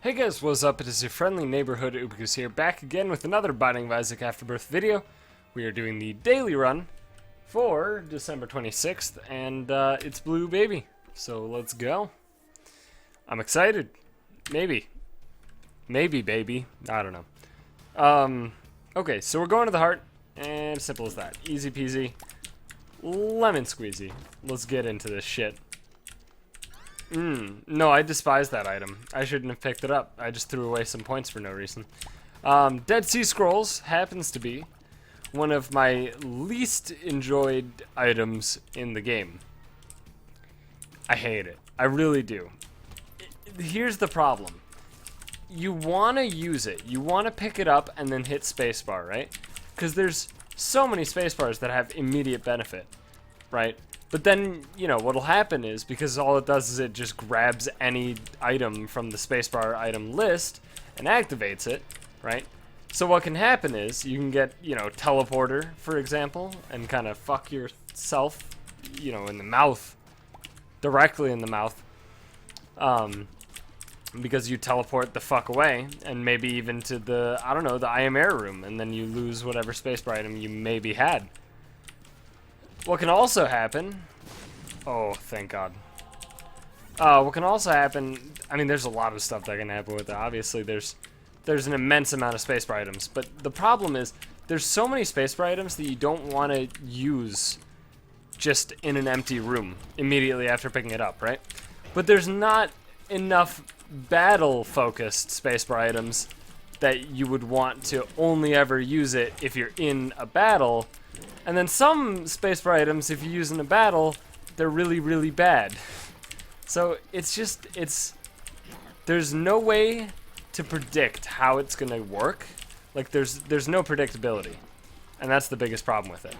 Hey guys, what's up? It is your friendly neighborhood Ubigus here, back again with another Binding of Isaac Afterbirth video. We are doing the daily run for December 26th, and it's Blue Baby. So let's go. I'm excited. Maybe. Maybe, baby. I don't know. Okay, so we're going to the heart, and simple as that. Easy peasy. Lemon squeezy. Let's get into this shit. No, I despise that item. I shouldn't have picked it up. I just threw away some points for no reason. Dead Sea Scrolls happens to be one of my least enjoyed items in the game. I hate it. I really do. Here's the problem. You want to use it. You want to pick it up and then hit spacebar, right? Because there's so many spacebars that have immediate benefit, right? But then, you know, what'll happen is, because all it does is it just grabs any item from the spacebar item list and activates it, right? So what can happen is, you can get, you know, teleporter, for example, and kind of fuck yourself, you know, in the mouth, directly in the mouth, because you teleport the fuck away, and maybe even to the, I don't know, the I am air room, and then you lose whatever spacebar item you maybe had. What can also happen... Oh, thank God. What can also happen... I mean, there's a lot of stuff that can happen with it. Obviously, there's an immense amount of spacebar items. But the problem is, there's so many spacebar items that you don't want to use just in an empty room immediately after picking it up, right? But there's not enough battle-focused spacebar items that you would want to only ever use it if you're in a battle. And then some spacebar items, if you use in a battle, they're really, really bad. So it's just, there's no way to predict how it's gonna work. Like there's no predictability. And that's the biggest problem with it.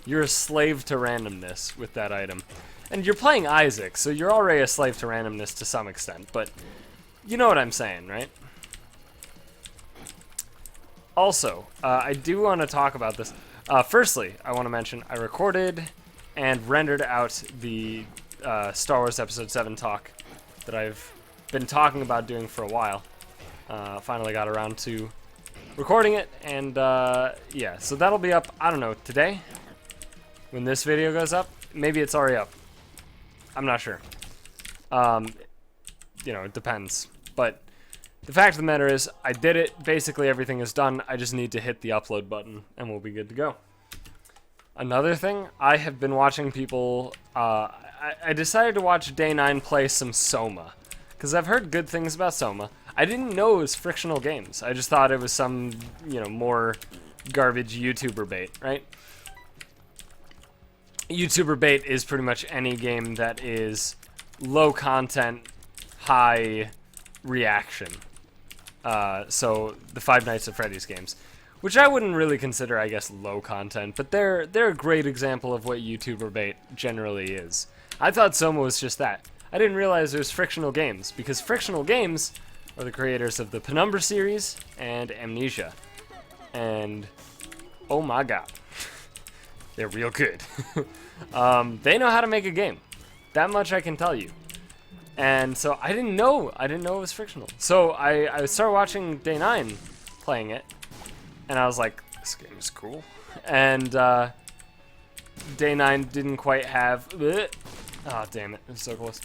You're a slave to randomness with that item. And you're playing Isaac, so you're already a slave to randomness to some extent, but you know what I'm saying, right? Also, I do want to talk about this. Firstly, I want to mention I recorded and rendered out the Star Wars Episode 7 talk that I've been talking about doing for a while. Finally got around to recording it, and yeah, so that'll be up, I don't know, today? When this video goes up? Maybe it's already up. I'm not sure. You know, it depends. But the fact of the matter is, I did it. Basically, everything is done. I just need to hit the upload button, and we'll be good to go. Another thing, I have been watching people... I decided to watch Day 9 play some Soma, because I've heard good things about Soma. I didn't know it was Frictional Games. I just thought it was some, you know, more garbage YouTuber bait, right? YouTuber bait is pretty much any game that is low content, high reaction. So the Five Nights at Freddy's games, which I wouldn't really consider, I guess, low content, but they're a great example of what YouTuber bait generally is. I thought Soma was just that. I didn't realize it was Frictional Games, because Frictional Games are the creators of the Penumbra series and Amnesia. And oh my god, they're real good. They know how to make a game. That much I can tell you. And so I didn't know it was Frictional. So I started watching Day 9 playing it, and I was like, this game is cool. And Day 9 didn't quite have... Oh, damn it. It was so close.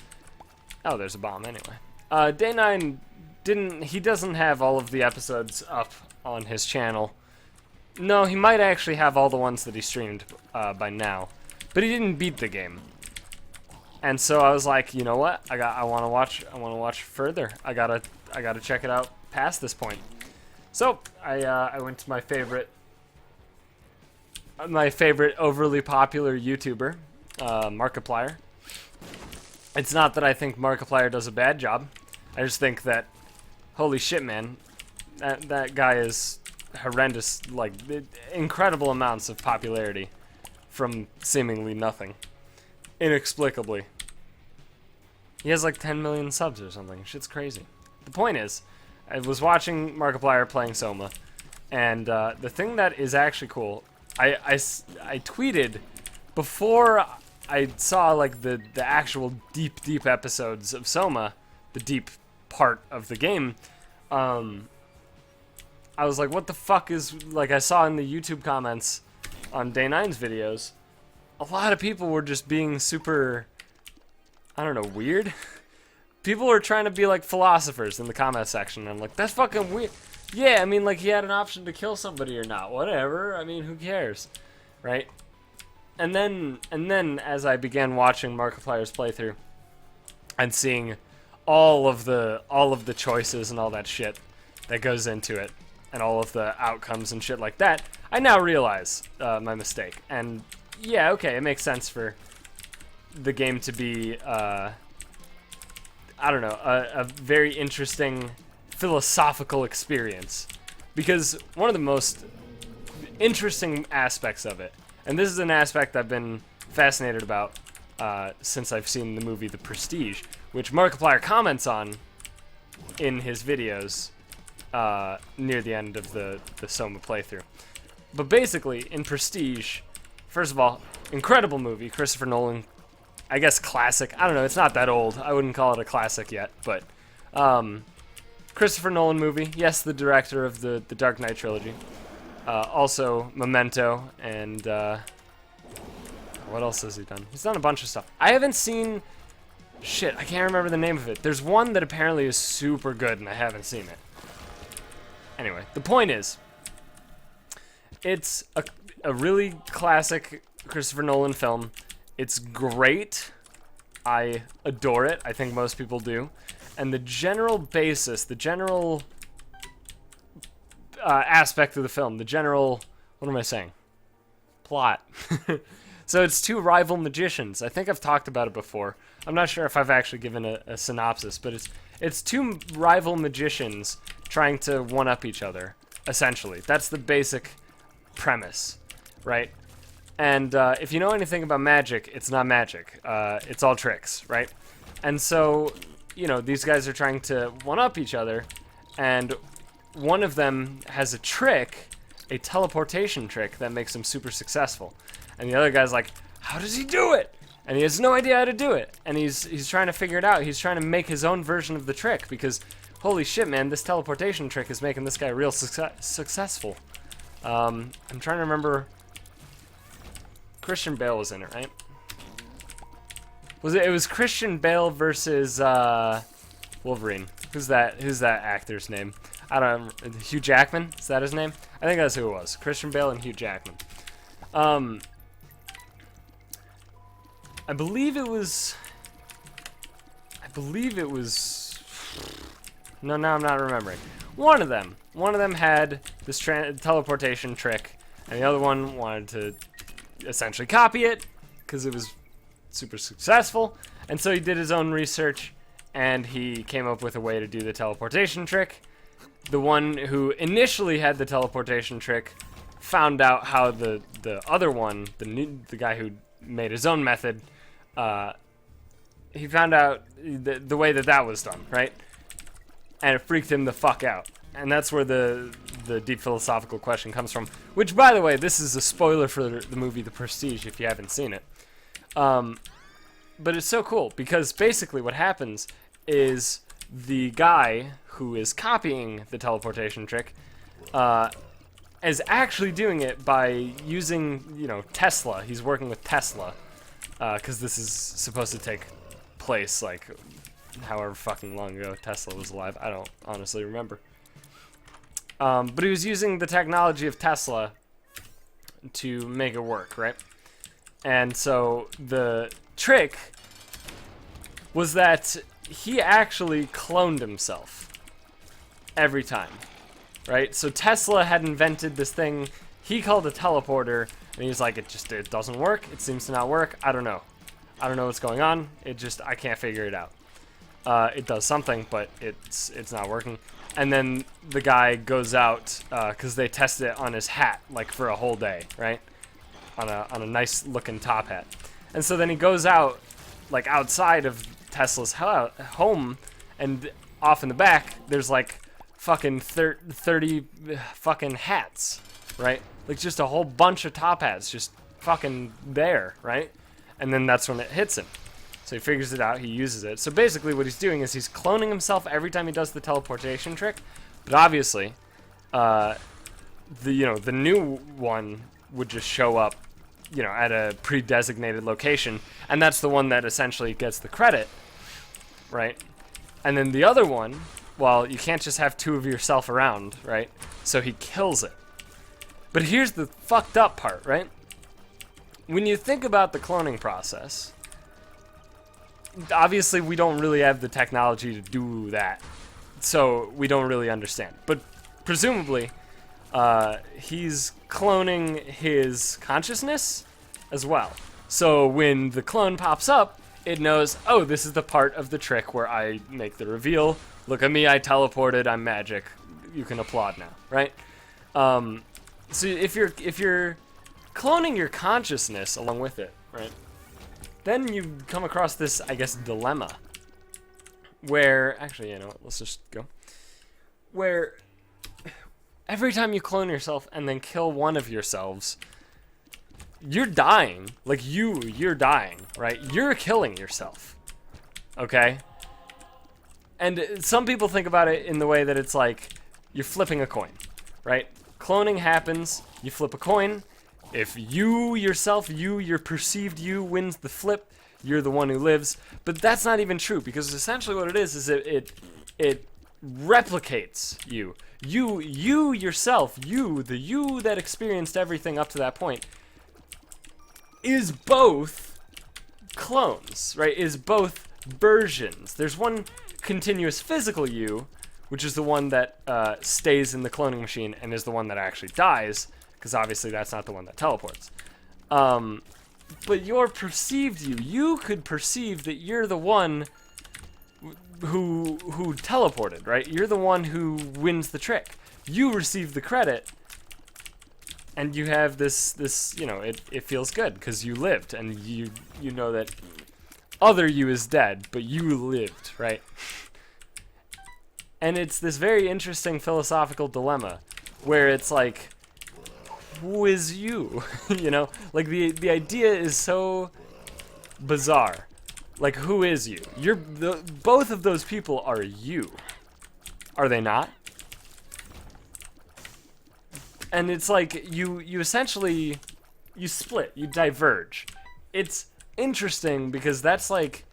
Oh, there's a bomb anyway. Day 9 didn't... He doesn't have all of the episodes up on his channel. No, he might actually have all the ones that he streamed by now. But he didn't beat the game. And so I was like, you know what? I want to watch further. I gotta check it out past this point. So I went to my favorite overly popular YouTuber, Markiplier. It's not that I think Markiplier does a bad job. I just think that, holy shit, man, that guy is horrendous, like incredible amounts of popularity from seemingly nothing. Inexplicably. He has like 10 million subs or something. Shit's crazy. The point is, I was watching Markiplier playing Soma, and the thing that is actually cool, I tweeted before I saw like the actual deep episodes of Soma, the deep part of the game, I was like, what the fuck is, like, I saw in the YouTube comments on Day 9's videos, a lot of people were just being super, I don't know, weird. People were trying to be like philosophers in the comment section. I'm like, that's fucking weird. Yeah, I mean, like, he had an option to kill somebody or not. Whatever. I mean, who cares, right? And then as I began watching Markiplier's playthrough and seeing all of the choices and all that shit that goes into it, and all of the outcomes and shit like that, I now realize my mistake. And yeah, okay, it makes sense for the game to be, I don't know, a very interesting philosophical experience. Because one of the most interesting aspects of it, and this is an aspect I've been fascinated about since I've seen the movie The Prestige, which Markiplier comments on in his videos near the end of the Soma playthrough. But basically, in Prestige, first of all, incredible movie, Christopher Nolan, I guess classic. I don't know, it's not that old. I wouldn't call it a classic yet, but Christopher Nolan movie. Yes, the director of the Dark Knight trilogy. Also Memento, and what else has he done? He's done a bunch of stuff. I haven't seen, shit, I can't remember the name of it. There's one that apparently is super good, and I haven't seen it. Anyway, the point is, it's a really classic Christopher Nolan film. It's great. I adore it. I think most people do. And the general basis, the general aspect of the film, the general, what am I saying? Plot. So it's two rival magicians. I think I've talked about it before. I'm not sure if I've actually given a synopsis, but it's two rival magicians trying to one-up each other, essentially. That's the basic premise, right? And if you know anything about magic, it's not magic. It's all tricks, right? And so, you know, these guys are trying to one-up each other, and one of them has a trick, a teleportation trick that makes him super successful. And the other guy's like, how does he do it? And he has no idea how to do it. And he's trying to figure it out. He's trying to make his own version of the trick because, holy shit, man, this teleportation trick is making this guy real successful. I'm trying to remember. Christian Bale was in it, right? Was it? It was Christian Bale versus Wolverine. Who's that actor's name? I don't know. Hugh Jackman? Is that his name? I think that's who it was. Christian Bale and Hugh Jackman. I believe it was. No, now I'm not remembering. One of them had this teleportation trick, and the other one wanted to essentially copy it because it was super successful. And so he did his own research, and he came up with a way to do the teleportation trick. The one who initially had the teleportation trick found out how the other one, the guy who made his own method, he found out the way that was done, right? And it freaked him the fuck out. And that's where the deep philosophical question comes from. Which, by the way, this is a spoiler for the movie The Prestige if you haven't seen it. But it's so cool because basically what happens is the guy who is copying the teleportation trick is actually doing it by using, you know, Tesla. He's working with Tesla because this is supposed to take place like however fucking long ago Tesla was alive. I don't honestly remember. But he was using the technology of Tesla to make it work, right? And so the trick was that he actually cloned himself every time, right? So Tesla had invented this thing he called a teleporter, and he's like, it doesn't work. It seems to not work. I don't know what's going on. I can't figure it out. It does something, but it's not working. And then the guy goes out because they tested it on his hat like for a whole day, right? On a nice looking top hat. And so then he goes out like outside of Tesla's home, and off in the back there's like fucking 30 fucking hats, right? Like just a whole bunch of top hats just fucking there, right? And then that's when it hits him. So he figures it out, he uses it. So basically what he's doing is he's cloning himself every time he does the teleportation trick. But obviously, the new one would just show up, at a pre-designated location, and that's the one that essentially gets the credit, right? And then the other one, well, you can't just have two of yourself around, right? So he kills it. But here's the fucked up part, right? When you think about the cloning process, obviously we don't really have the technology to do that, so we don't really understand. But presumably, he's cloning his consciousness as well. So when the clone pops up, it knows, oh, this is the part of the trick where I make the reveal. Look at me, I teleported, I'm magic. You can applaud now, right? So if you're cloning your consciousness along with it, right? Then you come across this, I guess, dilemma. Where, actually, let's just go. Where every time you clone yourself and then kill one of yourselves, you're dying. Like, you're dying, right? You're killing yourself, okay? And some people think about it in the way that it's like you're flipping a coin, right? Cloning happens, you flip a coin. If you yourself, your perceived you wins the flip, you're the one who lives. But that's not even true, because essentially what it is it replicates you. You yourself, the you that experienced everything up to that point, is both clones, right? Is both versions. There's one continuous physical you, which is the one that stays in the cloning machine and is the one that actually dies, because obviously that's not the one that teleports. But your perceived you could perceive that you're the one who teleported, right? You're the one who wins the trick. You receive the credit, and you have this it feels good because you lived, and you know that other you is dead, but you lived, right? And it's this very interesting philosophical dilemma where it's like, who is you? Like the idea is so bizarre. Like, who is you? Both of those people are you. Are they not? And it's like you essentially split, you diverge. It's interesting because that's like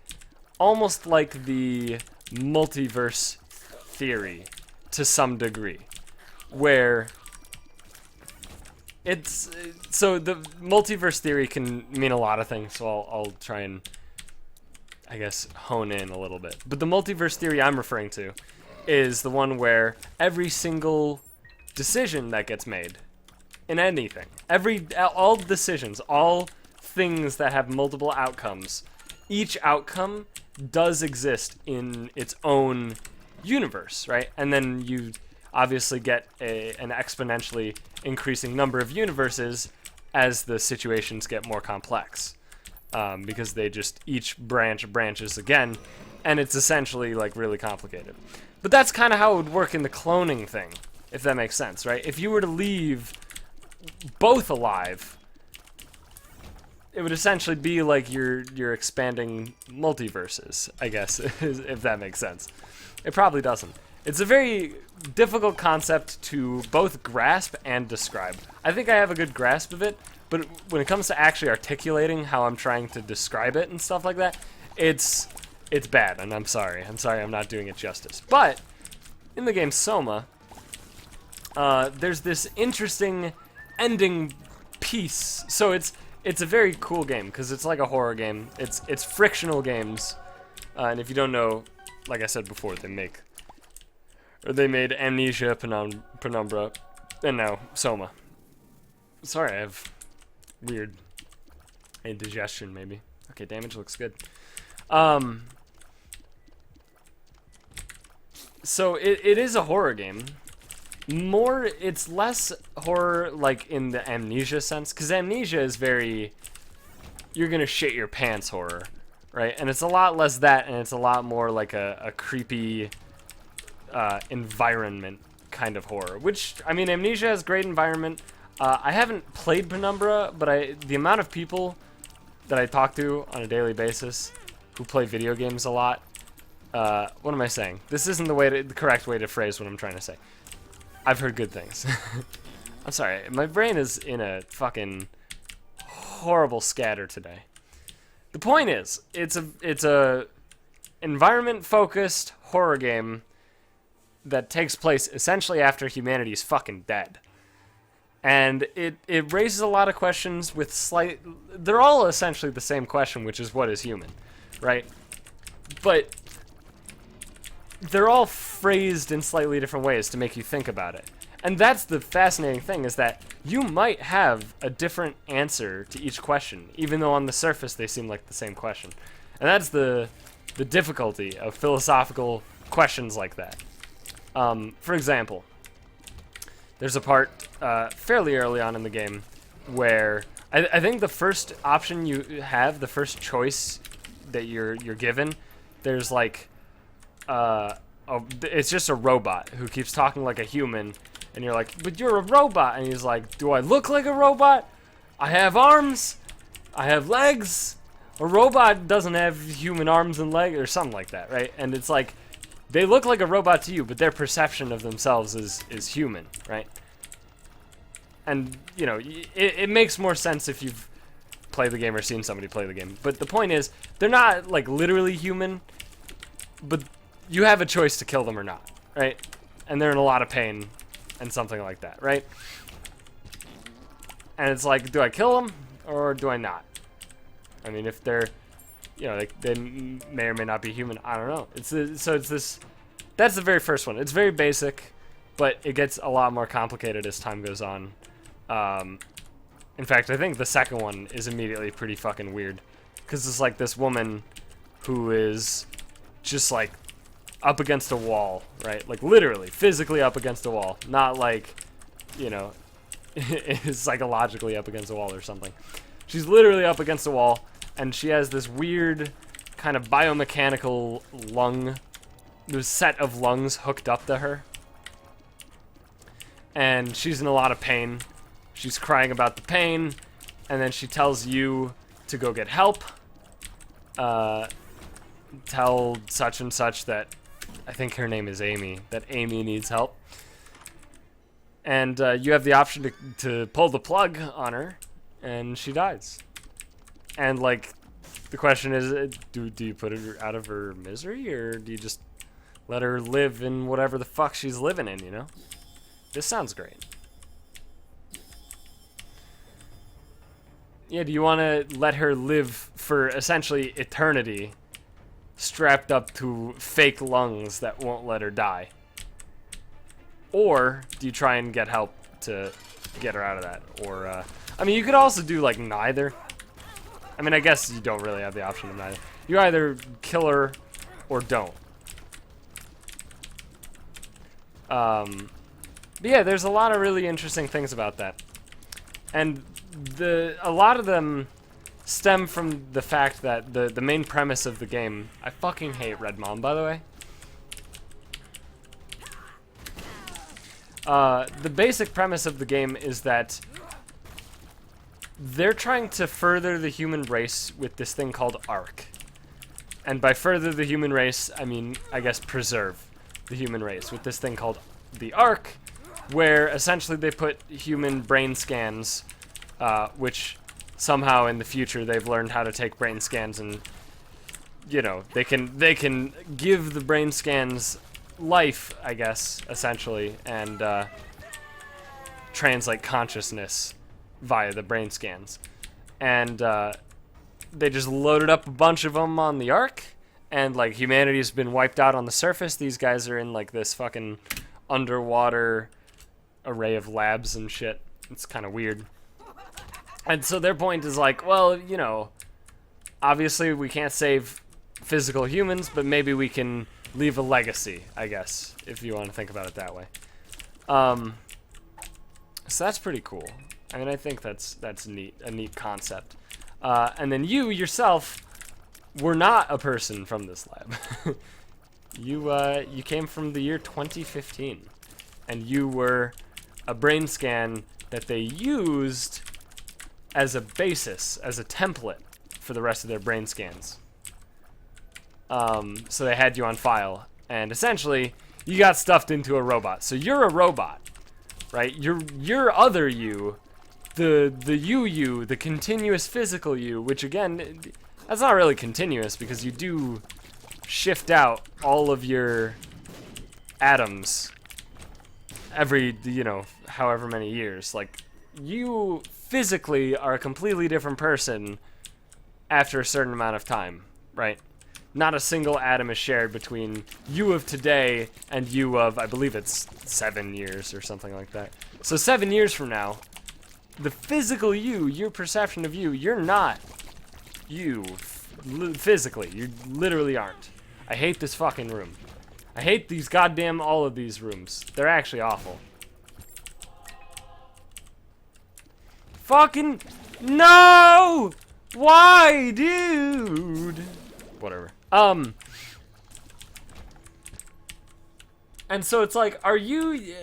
almost like the multiverse theory to some degree, where it's so the multiverse theory can mean a lot of things, so I'll try and, I guess, hone in a little bit. But the multiverse theory I'm referring to is the one where every single decision that gets made in anything, all decisions, all things that have multiple outcomes, each outcome does exist in its own universe, right? And then you obviously get an exponentially increasing number of universes as the situations get more complex, because they just each branches again, and it's essentially like really complicated. But that's kind of how it would work in the cloning thing, if that makes sense, right? If you were to leave both alive, it would essentially be like you're expanding multiverses, I guess, if that makes sense. It probably doesn't. It's a very difficult concept to both grasp and describe. I think I have a good grasp of it, but when it comes to actually articulating how I'm trying to describe it and stuff like that, it's bad, and I'm sorry. I'm not doing it justice. But in the game Soma, there's this interesting ending piece. So it's a very cool game because it's like a horror game. It's frictional games, and if you don't know, like I said before, they made Amnesia, Penumbra, and now Soma. Sorry, I have weird indigestion, maybe. Okay, damage looks good. So it is a horror game. It's less horror like in the Amnesia sense, because Amnesia is very, you're gonna shit your pants horror, right? And it's a lot less that, and it's a lot more like a creepy environment kind of horror, which, I mean, Amnesia has great environment. I haven't played Penumbra, but the amount of people that I talk to on a daily basis who play video games a lot. What am I saying? This isn't the correct way to phrase what I'm trying to say. I've heard good things. I'm sorry, my brain is in a fucking horrible scatter today. The point is, it's a environment-focused horror game that takes place essentially after humanity's fucking dead. And it raises a lot of questions with they're all essentially the same question, which is what is human, right? But they're all phrased in slightly different ways to make you think about it. And that's the fascinating thing, is that you might have a different answer to each question, even though on the surface they seem like the same question. And that's the difficulty of philosophical questions like that. For example, there's a part fairly early on in the game where I think the first option you have, the first choice that you're given, there's like it's just a robot who keeps talking like a human, and you're like, but you're a robot, and he's like, do I look like a robot? I have arms, I have legs. A robot doesn't have human arms and legs, or something like that, right? And it's like, they look like a robot to you, but their perception of themselves is human, right? And, you know, it makes more sense if you've played the game or seen somebody play the game. But the point is, they're not, like, literally human, but you have a choice to kill them or not, right? And they're in a lot of pain and something like that, right? And it's like, do I kill them or do I not? I mean, if they're, you know, they may or may not be human. I don't know. That's the very first one. It's very basic, but it gets a lot more complicated as time goes on. In fact, I think the second one is immediately pretty fucking weird, because it's like this woman who is just like up against a wall, right? Like literally, physically up against a wall, not like, you know, psychologically up against a wall or something. She's literally up against a wall, and she has this weird kind of biomechanical set of lungs hooked up to her. And she's in a lot of pain. She's crying about the pain, and then she tells you to go get help. Tell such and such that, I think her name is Amy, that Amy needs help. And you have the option to pull the plug on her, and she dies. And, like, the question is, do you put her out of her misery, or do you just let her live in whatever the fuck she's living in, you know? This sounds great. Yeah, do you want to let her live for essentially eternity, strapped up to fake lungs that won't let her die? Or do you try and get help to get her out of that? Or, I mean, you could also do, like, neither. I mean, I guess you don't really have the option of neither. You either kill her or don't. But yeah, there's a lot of really interesting things about that. And a lot of them stem from the fact that the main premise of the game... I fucking hate Red Mom, by the way. The basic premise of the game is that they're trying to further the human race with this thing called ARC. And by further the human race, I mean, I guess preserve the human race with this thing called the ARC, where essentially they put human brain scans, which somehow in the future they've learned how to take brain scans and, you know, they can give the brain scans life, I guess, essentially, and translate consciousness via the brain scans. And they just loaded up a bunch of them on the Ark, and like humanity's been wiped out on the surface. These guys are in like this fucking underwater array of labs and shit. It's kind of weird. And so their point is like, well, you know, obviously we can't save physical humans, but maybe we can leave a legacy, I guess, if you want to think about it that way. So that's pretty cool. I mean, I think that's neat, a neat concept. And then you yourself were not a person from this lab. You came from the year 2015, and you were a brain scan that they used as a basis, as a template for the rest of their brain scans. So they had you on file, and essentially you got stuffed into a robot. So you're a robot, right? You're other you, the you, the continuous physical you, which again, that's not really continuous because you do shift out all of your atoms every, you know, however many years. Like, you physically are a completely different person after a certain amount of time, right? Not a single atom is shared between you of today and you of, I believe it's 7 years or something like that. So 7 years from now, the physical you, your perception of you, you're not you physically. You literally aren't. I hate this fucking room. I hate these goddamn, all of these rooms. They're actually awful. Fucking, no! Why, dude? Whatever. And so it's like, are you,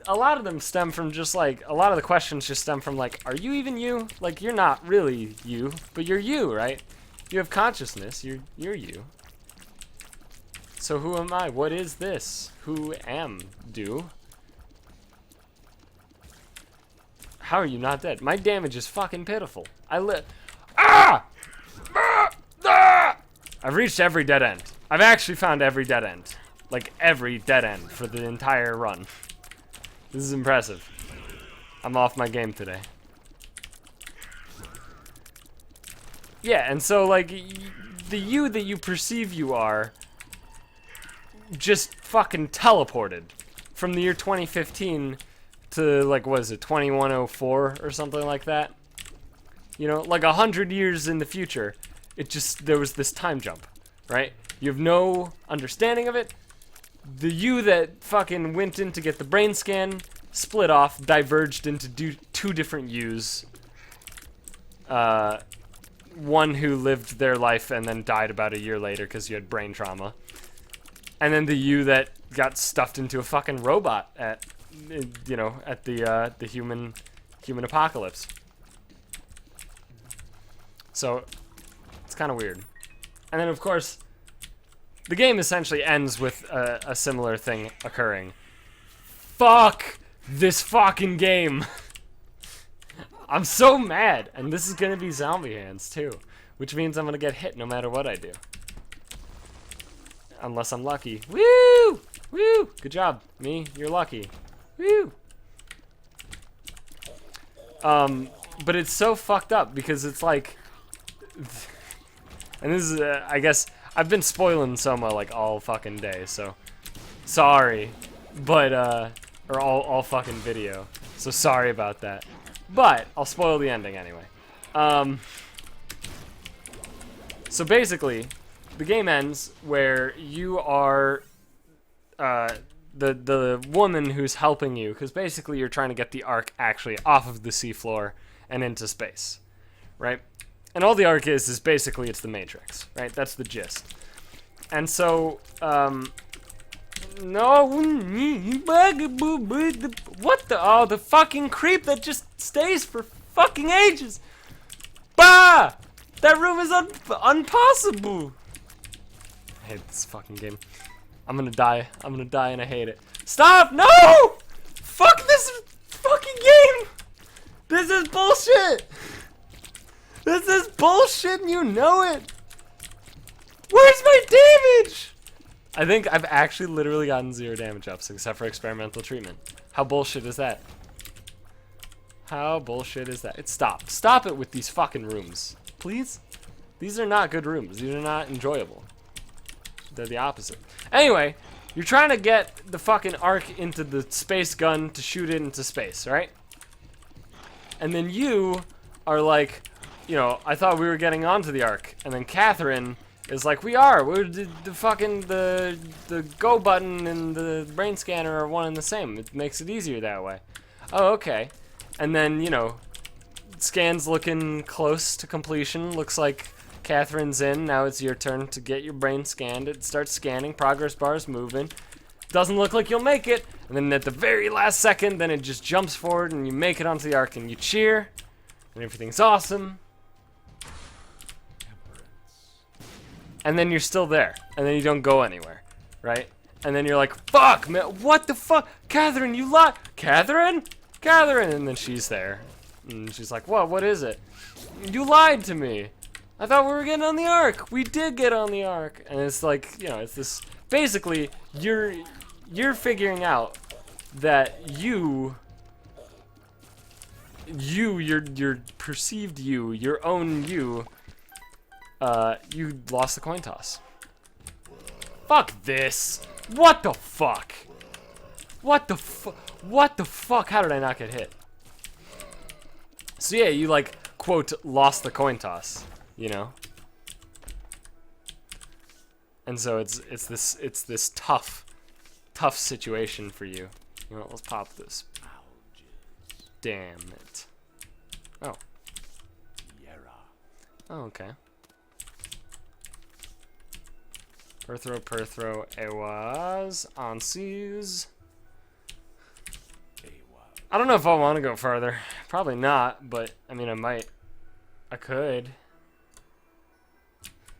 a lot of them stem from just like, a lot of the questions just stem from like, are you even you? Like, you're not really you, but you're you, right? You have consciousness, you're you. So who am I? What is this? Who am do? How are you not dead? My damage is fucking pitiful. I live. Ah! I've reached every dead end. I've actually found every dead end. Like, every dead end for the entire run. This is impressive. I'm off my game today. Yeah, and so, like, the you that you perceive you are just fucking teleported from the year 2015 to, like, what is it, 2104 or something like that? You know, like 100 years in the future. It just, there was this time jump, right? You have no understanding of it. The you that fucking went in to get the brain scan split off, diverged into two different yous. One who lived their life and then died about a year later because you had brain trauma. And then the you that got stuffed into a fucking robot at, you know, at the human apocalypse. So, it's kind of weird. And then, of course, the game essentially ends with a similar thing occurring. Fuck this fucking game. I'm so mad. And this is going to be zombie hands, too. Which means I'm going to get hit no matter what I do. Unless I'm lucky. Woo! Woo! Good job. Me, you're lucky. Woo! But it's so fucked up because it's like... And this is, I guess, I've been spoiling Soma like all fucking day, so sorry, but or all fucking video, so sorry about that. But I'll spoil the ending anyway. So basically, the game ends where you are the woman who's helping you, because basically you're trying to get the Ark actually off of the seafloor and into space, right? And all the Ark is basically it's the Matrix, right? That's the gist. And so, no, what the, oh, the fucking creep that just stays for fucking ages. Bah! That room is impossible. I hate this fucking game. I'm gonna die and I hate it. Stop, no! Fuck this fucking game! This is bullshit! This is bullshit and you know it! Where's my damage? I think I've actually literally gotten 0 damage ups except for experimental treatment. How bullshit is that? How bullshit is that? Stop. Stop it with these fucking rooms. Please? These are not good rooms. These are not enjoyable. They're the opposite. Anyway, you're trying to get the fucking Ark into the space gun to shoot it into space, right? And then you are like, you know, I thought we were getting onto the Ark. And then Catherine is like, we're the fucking, the go button and the brain scanner are one and the same. It makes it easier that way. Oh, okay. And then, you know, scan's looking close to completion. Looks like Catherine's in. Now it's your turn to get your brain scanned. It starts scanning. Progress bar is moving. Doesn't look like you'll make it. And then at the very last second, then it just jumps forward and you make it onto the Ark and you cheer. And everything's awesome. and then you're still there, and then you don't go anywhere, right? And then you're like, fuck, man, what the fuck? Catherine, you lied. Catherine? Catherine! And then she's there. And she's like, what is it? You lied to me. I thought we were getting on the Ark. We did get on the Ark. And it's like, you know, it's this, basically, you're figuring out that your perceived you, your own you lost the coin toss. Fuck this. What the fuck? What the fuck? How did I not get hit? So yeah, you like, quote, lost the coin toss, you know? And so it's this tough situation for you. You know, let's pop this. Damn it. Oh. Oh, okay. Perthrow, Ewas, Onsies. I don't know if I want to go farther. Probably not, but, I mean, I might. I could.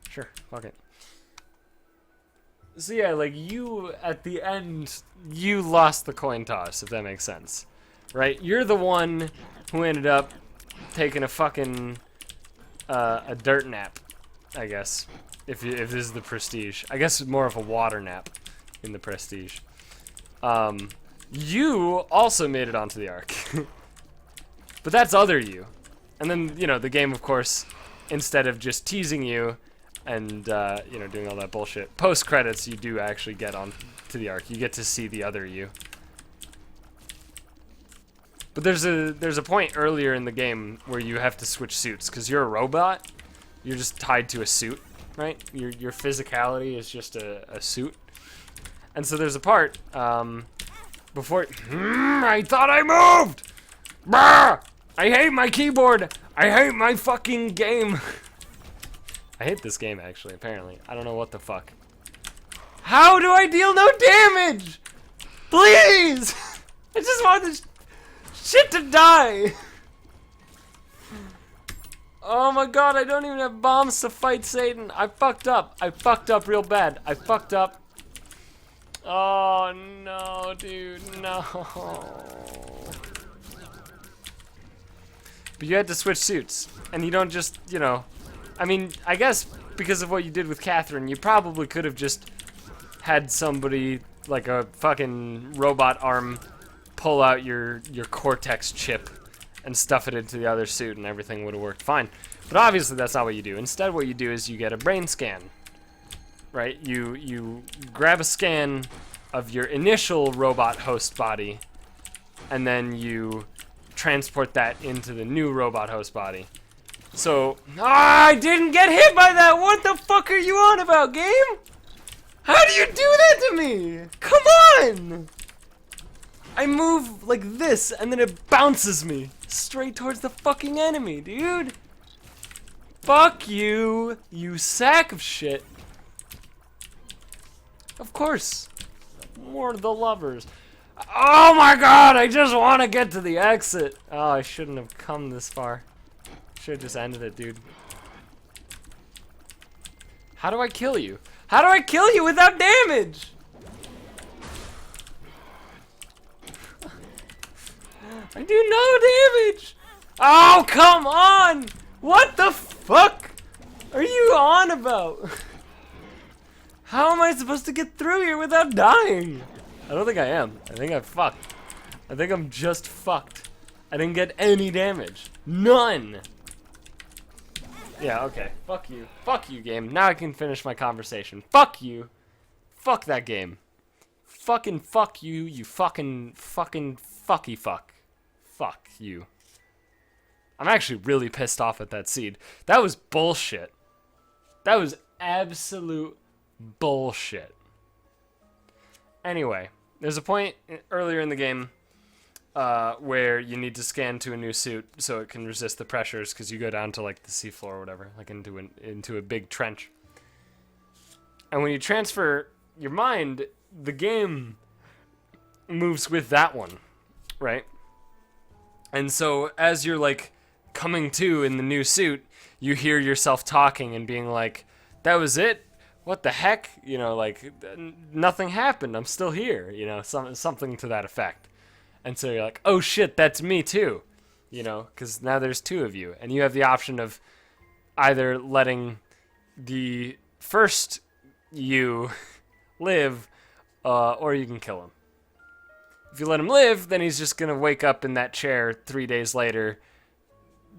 Sure, fuck it. So yeah, like, you, at the end, you lost the coin toss, if that makes sense. Right? You're the one who ended up taking a fucking, a dirt nap, I guess. If this is the Prestige. I guess more of a water nap in the Prestige. You also made it onto the Ark. But that's other you. And then, you know, the game, of course, instead of just teasing you and, you know, doing all that bullshit, post-credits, you do actually get on to the Ark. You get to see the other you. But there's a point earlier in the game where you have to switch suits, because you're a robot. You're just tied to a suit. Right? Your physicality is just a suit. And so there's a part, before... I thought I moved! Brr! I hate my keyboard! I hate my fucking game! I hate this game, actually, apparently. I don't know what the fuck. How do I deal no damage? Please! I just want this shit to die! Oh my god, I don't even have bombs to fight Satan. I fucked up. I fucked up real bad. I fucked up. Oh no, dude, no. But you had to switch suits. And you don't just, you know... I mean, I guess because of what you did with Catherine, you probably could have just had somebody, like a fucking robot arm, pull out your Cortex chip and stuff it into the other suit and everything would have worked fine. But obviously that's not what you do. Instead what you do is you get a brain scan. Right? You grab a scan of your initial robot host body and then you transport that into the new robot host body. So, I didn't get hit by that! What the fuck are you on about, game? How do you do that to me? Come on! I move like this and then it bounces me straight towards the fucking enemy, dude. Fuck you, you sack of shit. Of course. More of the lovers. Oh my god, I just want to get to the exit. Oh, I shouldn't have come this far. Should have just ended it, dude. How do I kill you? How do I kill you without damage? I do no damage! Oh, come on! What the fuck are you on about? How am I supposed to get through here without dying? I don't think I am. I think I'm fucked. I think I'm just fucked. I didn't get any damage. None! Yeah, okay. Fuck you. Fuck you, game. Now I can finish my conversation. Fuck you. Fuck that game. Fucking fuck you, you fucking fucky fuck. Fuck you. I'm actually really pissed off at that seed. That was bullshit. That was absolute bullshit. Anyway, there's a point earlier in the game where you need to scan to a new suit so it can resist the pressures because you go down to like the seafloor or whatever, like into a big trench. And when you transfer your mind, the game moves with that one, right? And so as you're like coming to in the new suit, you hear yourself talking and being like, that was it? what the heck? You know, like, nothing happened. I'm still here. You know, something to that effect. And so you're like, oh shit, that's me too. You know, because now there's two of you. And you have the option of either letting the first you live, or you can kill him. If you let him live, then he's just going to wake up in that chair 3 days later.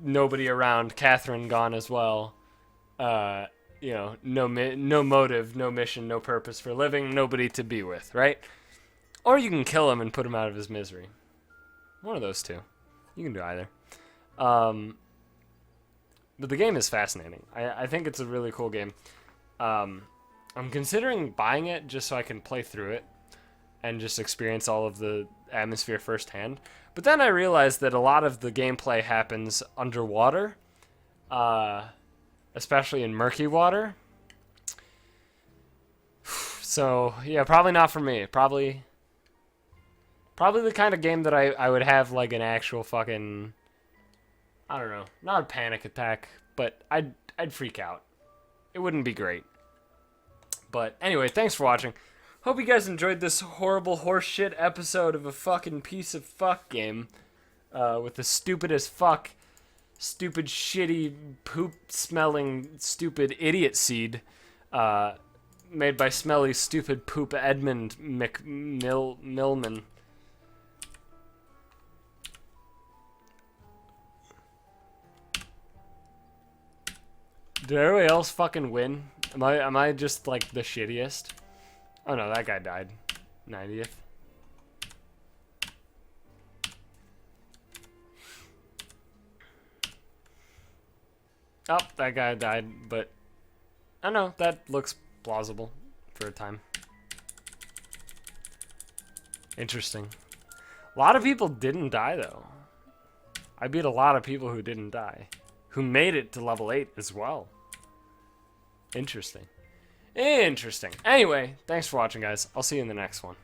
Nobody around. Catherine gone as well. You know, no motive, no mission, no purpose for living. Nobody to be with, right? Or you can kill him and put him out of his misery. One of those two. You can do either. But the game is fascinating. I think it's a really cool game. I'm considering buying it just so I can play through it and just experience all of the atmosphere firsthand. But then I realized that a lot of the gameplay happens underwater, especially in murky water. So, yeah, probably not for me. Probably the kind of game that I would have, like, an actual fucking, I don't know, not a panic attack, but I'd freak out. It wouldn't be great. But anyway, thanks for watching. Hope you guys enjoyed this horrible horseshit episode of a fucking piece of fuck game. With the stupid as fuck, stupid shitty poop smelling stupid idiot seed. Made by smelly stupid poop Edmund Millman. Did everybody else fucking win? Am I just like the shittiest? Oh no, that guy died. 90th. Oh, that guy died, but I don't know, that looks plausible for a time. Interesting. A lot of people didn't die though. I beat a lot of people who didn't die, who made it to level 8 as well. Interesting. Interesting. Anyway, thanks for watching, guys. I'll see you in the next one.